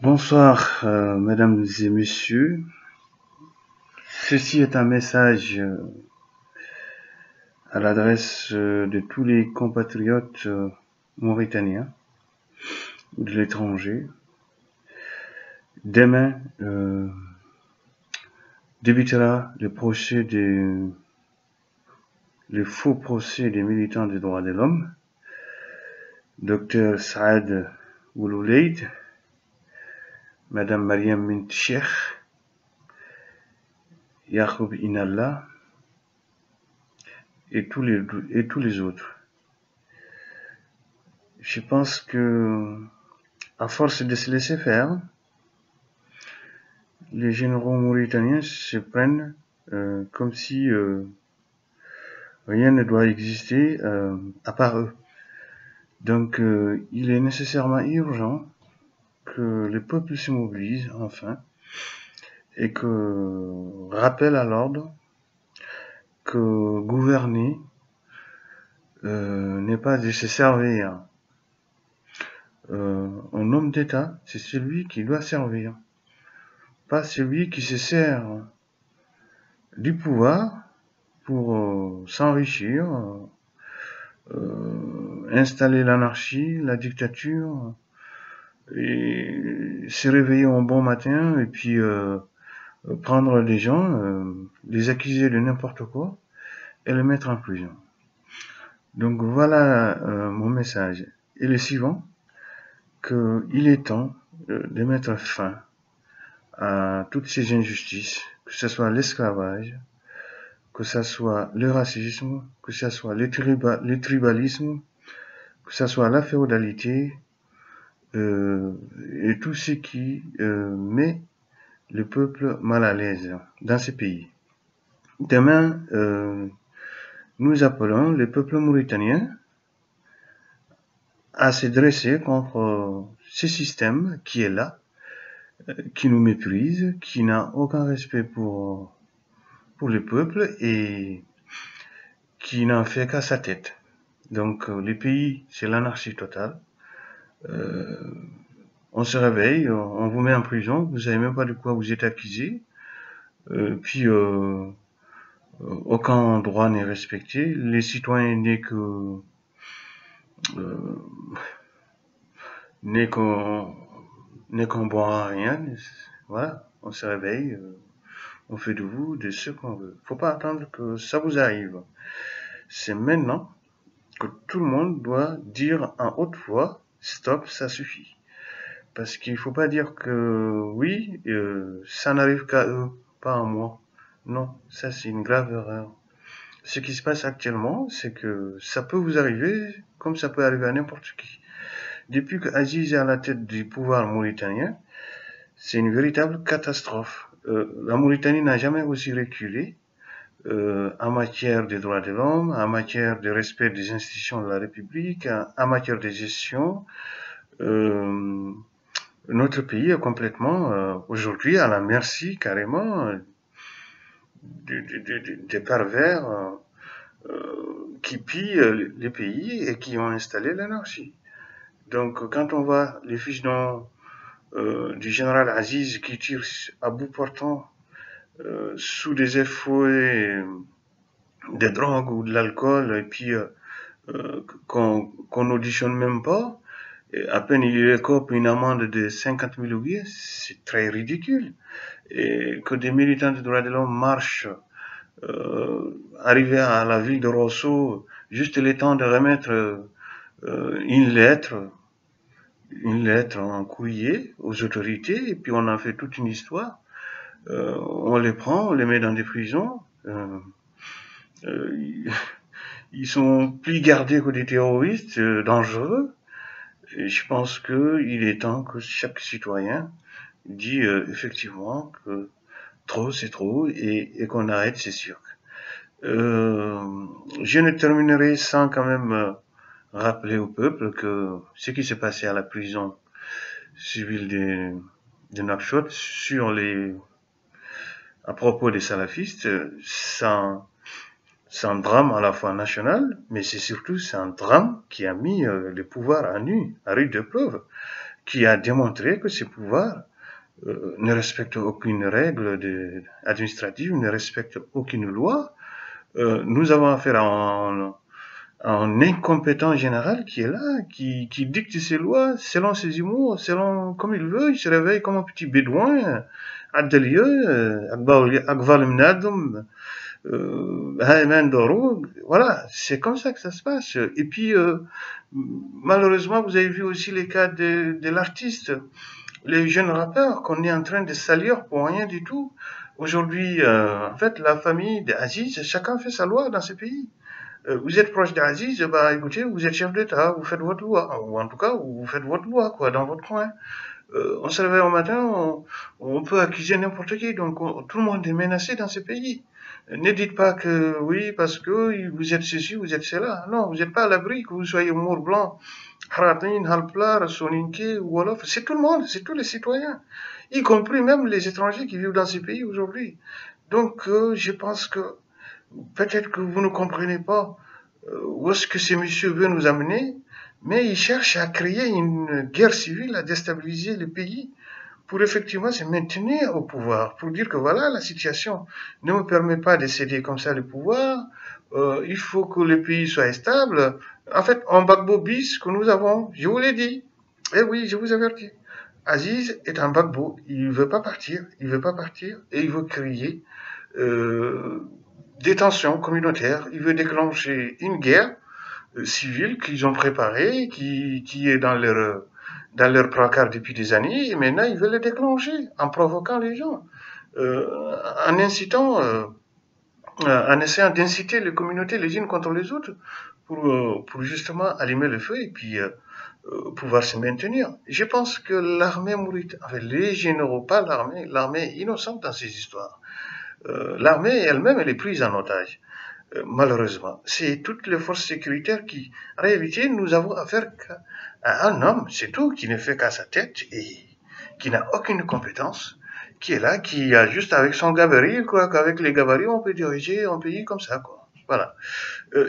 Bonsoir, mesdames et messieurs. Ceci est un message à l'adresse de tous les compatriotes mauritaniens ou de l'étranger. Demain débutera le faux procès des militants des droits de l'homme, Dr Saad Oulouleid, Madame Mariam Mint Cheikh, Yacoub Inallah et tous les autres. Je pense que, à force de se laisser faire, les généraux mauritaniens se prennent comme si rien ne doit exister à part eux. Donc il est nécessairement urgent que le peuple se mobilise enfin et que rappelle à l'ordre que gouverner n'est pas de se servir. Un homme d'État, c'est celui qui doit servir, pas celui qui se sert du pouvoir pour s'enrichir, installer l'anarchie, la dictature, et se réveiller un bon matin et puis prendre les gens, les accuser de n'importe quoi et les mettre en prison. Donc voilà mon message. Et le suivant, qu'il est temps de mettre fin à toutes ces injustices, que ce soit l'esclavage, que ce soit le racisme, que ce soit le tribalisme, que ce soit la féodalité, et tout ce qui met le peuple mal à l'aise dans ces pays. Demain, nous appelons le peuple mauritanien à se dresser contre ce système qui est là, qui nous méprise, qui n'a aucun respect pour le peuple et qui n'en fait qu'à sa tête. Donc les pays, c'est l'anarchie totale. On se réveille, on vous met en prison, vous savez même pas de quoi vous êtes accusé, puis aucun droit n'est respecté, les citoyens n'est qu'on boit rien, voilà, on se réveille, on fait de vous de ce qu'on veut. Faut pas attendre que ça vous arrive. C'est maintenant que tout le monde doit dire en haute voix, stop, ça suffit. Parce qu'il faut pas dire que oui, ça n'arrive qu'à eux, pas à moi. Non, ça c'est une grave erreur. Ce qui se passe actuellement, c'est que ça peut vous arriver comme ça peut arriver à n'importe qui. Depuis que Aziz est à la tête du pouvoir mauritanien, c'est une véritable catastrophe. La Mauritanie n'a jamais aussi reculé en matière des droits de l'homme, en matière de respect des institutions de la République, en matière de gestion. Notre pays est complètement aujourd'hui à la merci carrément des pervers qui pillent les pays et qui ont installé l'anarchie. Donc quand on voit les fiches du général Aziz qui tire à bout portant sous des effets des drogues ou de l'alcool et puis qu'on n'auditionne même pas, et à peine il récolte une amende de 50 000 oubliés, c'est très ridicule. Et que des militants des droits de l'homme marchent, arrivés à la ville de Rosso, juste le temps de remettre une lettre en courrier aux autorités, et puis on en fait toute une histoire. On les prend, on les met dans des prisons. Ils sont plus gardés que des terroristes dangereux. Et je pense qu'il est temps que chaque citoyen dit effectivement que trop c'est trop et qu'on arrête ces cirques. Je ne terminerai sans quand même rappeler au peuple que ce qui s'est passé à la prison civile de Nouakchott à propos des salafistes, c'est un drame à la fois national, mais c'est un drame qui a mis le pouvoir à nu, à rude épreuve. qui a démontré que ses pouvoirs ne respectent aucune règle administrative, ne respectent aucune loi. Nous avons affaire à un incompétent général qui est là, qui dicte ses lois selon ses humours, selon comme il veut. Il se réveille comme un petit bédouin, voilà, c'est comme ça que ça se passe. Et puis, malheureusement, vous avez vu aussi les cas de l'artiste, les jeunes rappeurs qu'on est en train de salir pour rien du tout. Aujourd'hui, en fait, la famille d'Aziz, chacun fait sa loi dans ce pays. Vous êtes proche d'Aziz, bah écoutez, vous êtes chef d'État, vous faites votre loi, ou en tout cas, vous faites votre loi, quoi, dans votre coin. On se réveille au matin, on peut accuser n'importe qui, donc tout le monde est menacé dans ce pays. Ne dites pas que oui, parce que vous êtes ceci, vous êtes cela. Non, vous n'êtes pas à l'abri, que vous soyez mort blanc, Haratin, Halplar, Soninke, Wolof, c'est tout le monde, c'est tous les citoyens, y compris même les étrangers qui vivent dans ces pays aujourd'hui. Donc, je pense que peut-être que vous ne comprenez pas où est-ce que ces messieurs veulent nous amener, mais ils cherchent à créer une guerre civile, à déstabiliser le pays pour effectivement se maintenir au pouvoir, pour dire que voilà, la situation ne me permet pas de céder comme ça le pouvoir, il faut que le pays soit stable. En fait, en Gbagbo bis que nous avons, je vous l'ai dit, eh oui, je vous avertis, Aziz est un Gbagbo, il ne veut pas partir, il veut pas partir, et il veut créer des tensions communautaires, il veut déclencher une guerre civile qu'ils ont préparée, qui est dans leur placard depuis des années, et maintenant ils veulent le déclencher en provoquant les gens, en incitant, en essayant d'inciter les communautés les unes contre les autres pour justement allumer le feu et puis pouvoir se maintenir. Je pense que l'armée mauritienne, enfin les généraux, pas l'armée est innocente dans ces histoires. L'armée elle-même, elle est prise en otage. Malheureusement, c'est toutes les forces sécuritaires qui, en réalité, nous avons affaire à un homme, c'est tout, qui ne fait qu'à sa tête et qui n'a aucune compétence, qui est là, qui a juste avec son gabarit, il croit qu'avec les gabarits, on peut diriger un pays comme ça, quoi. Voilà.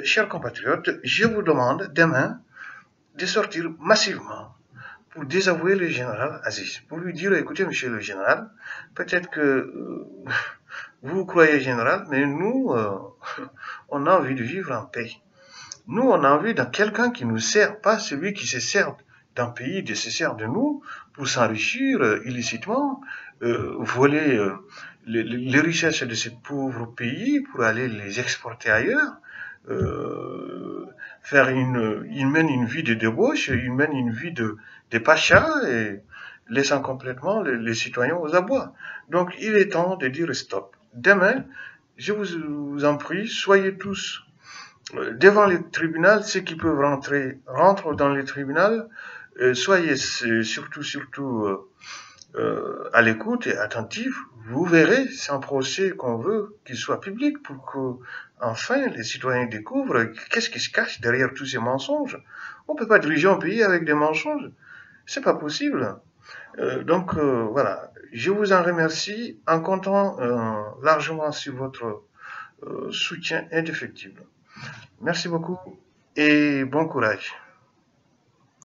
Chers compatriotes, je vous demande demain de sortir massivement pour désavouer le général Aziz, pour lui dire, écoutez, monsieur le général, peut-être que vous croyez général, mais nous, on a envie de vivre en paix. Nous, on a envie de quelqu'un qui nous sert, pas celui qui se sert d'un pays, de se sert de nous pour s'enrichir illicitement, voler les richesses de ces pauvres pays pour aller les exporter ailleurs, faire il mène une vie de débauche, il mène une vie de pacha et laissant complètement les citoyens aux abois. Donc, il est temps de dire stop. Demain, je vous en prie, soyez tous devant les tribunaux, ceux qui peuvent rentrer, rentrent dans les tribunaux, soyez surtout à l'écoute et attentifs. Vous verrez, c'est un procès qu'on veut qu'il soit public pour que, enfin, les citoyens découvrent qu'est-ce qui se cache derrière tous ces mensonges. On ne peut pas diriger un pays avec des mensonges. C'est pas possible. Donc, voilà. Je vous en remercie en comptant largement sur votre soutien indéfectible. Merci beaucoup et bon courage.